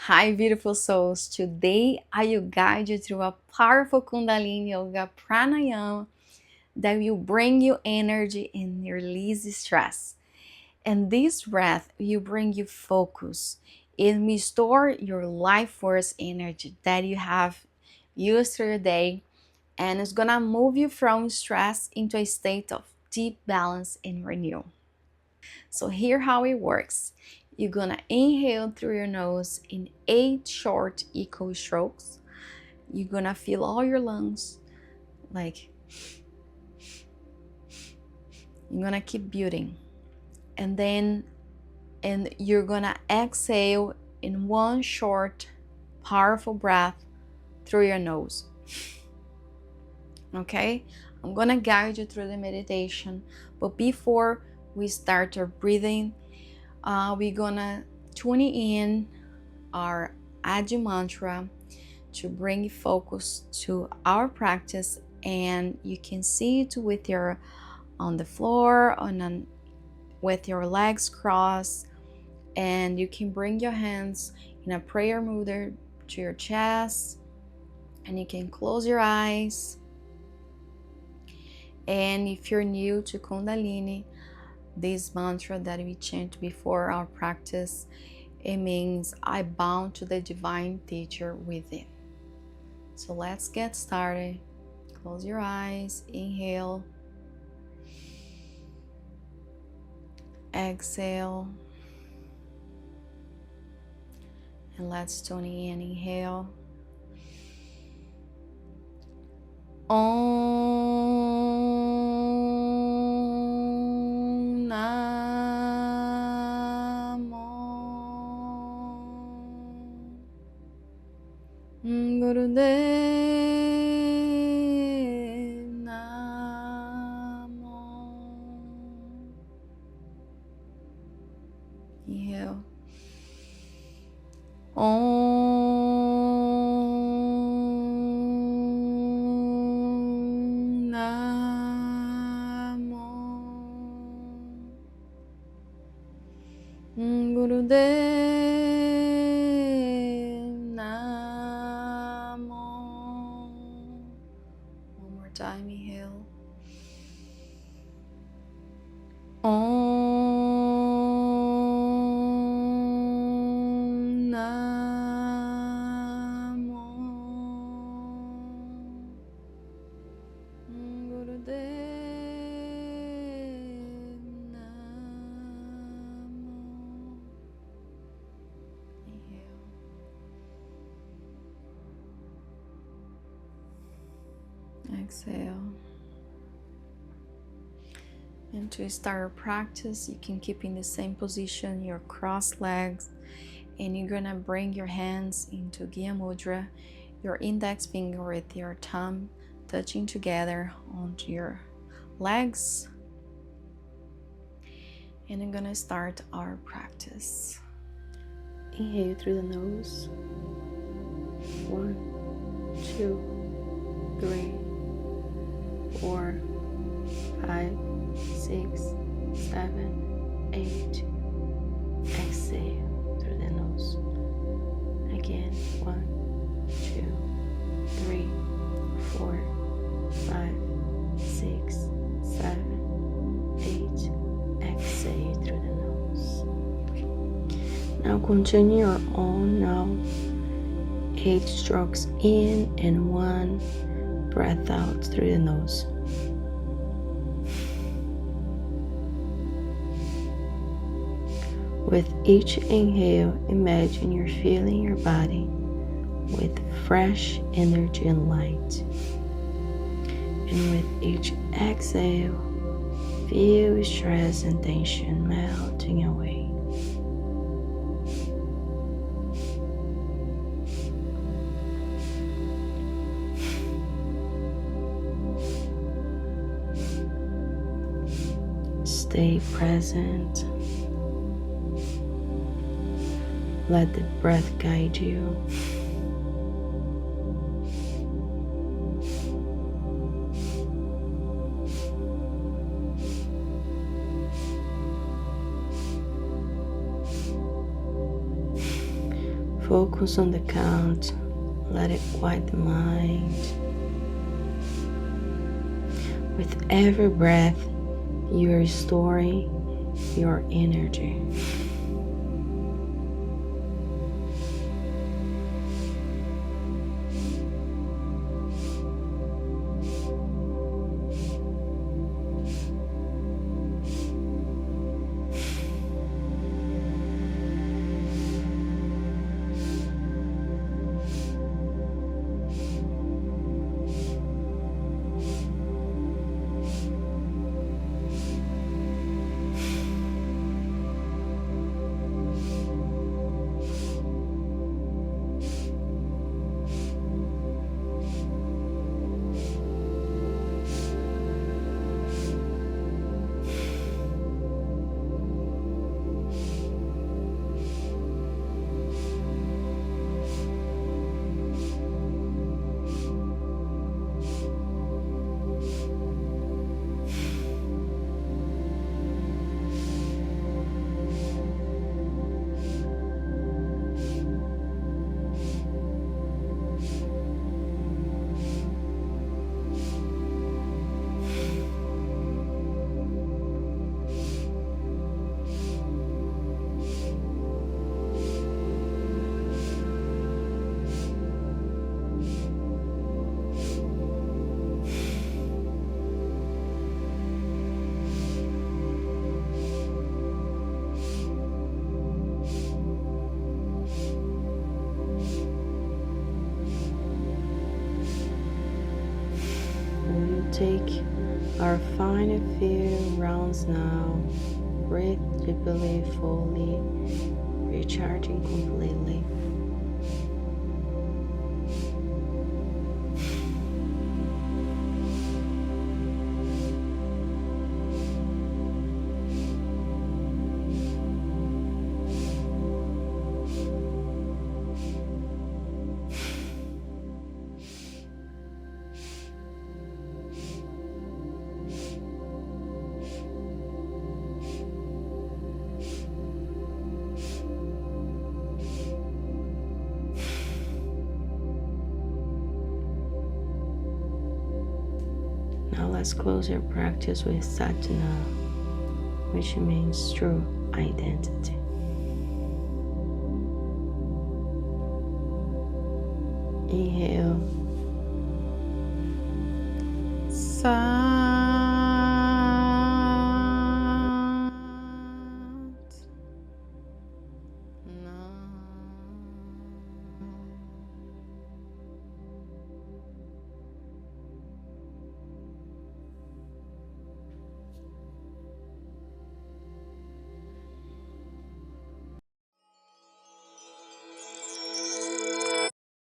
Hi, beautiful souls. Today, I will guide you through a powerful Kundalini Yoga pranayama that will bring you energy and release stress. And this breath will bring you focus. It will restore your life force energy that you have used through your day, and it's gonna move you from stress into a state of deep balance and renewal. So here how it works. You're gonna inhale through your nose in 8 short equal strokes. You're gonna fill all your lungs, like you're gonna keep building. And you're gonna exhale in 1 short, powerful breath through your nose. Okay? I'm gonna guide you through the meditation, but before we start our breathing, we're gonna tune in our Adi mantra to bring focus to our practice, and you can see it with your on the floor with your legs crossed, and you can bring your hands in a prayer mudra to your chest, and you can close your eyes. And if you're new to Kundalini, this mantra that we chant before our practice, it means I bound to the divine teacher within. So let's get started. Close your eyes, inhale, exhale, and let's tune in. Inhale. Om Namo Gurudev Namo. Inhale. Om Namo Gurudev Namo. One more time, inhale. Om Namo Gurudev Namo. Inhale. Exhale. And to start our practice, you can keep in the same position, your crossed legs, and you're gonna bring your hands into Gya Mudra, your index finger with your thumb touching together onto your legs. And I'm gonna start our practice. Inhale through the nose. 1, 2, 3, 4, 5, 6, 7, 8. Exhale through the nose. Again, 1, 2, 3, 4, 5, 6, 7, 8. Exhale through the nose. Now continue your own now. 8 strokes in and 1 breath out through the nose. With each inhale, imagine you're filling your body with fresh energy and light. And with each exhale, feel stress and tension melting away. Stay present. Let the breath guide you. Focus on the count. Let it quiet the mind. With every breath, you are restoring your energy. Take our final few rounds now. Breathe deeply, fully, recharging completely. Now let's close our practice with Satana, which means true identity. Inhale. Sa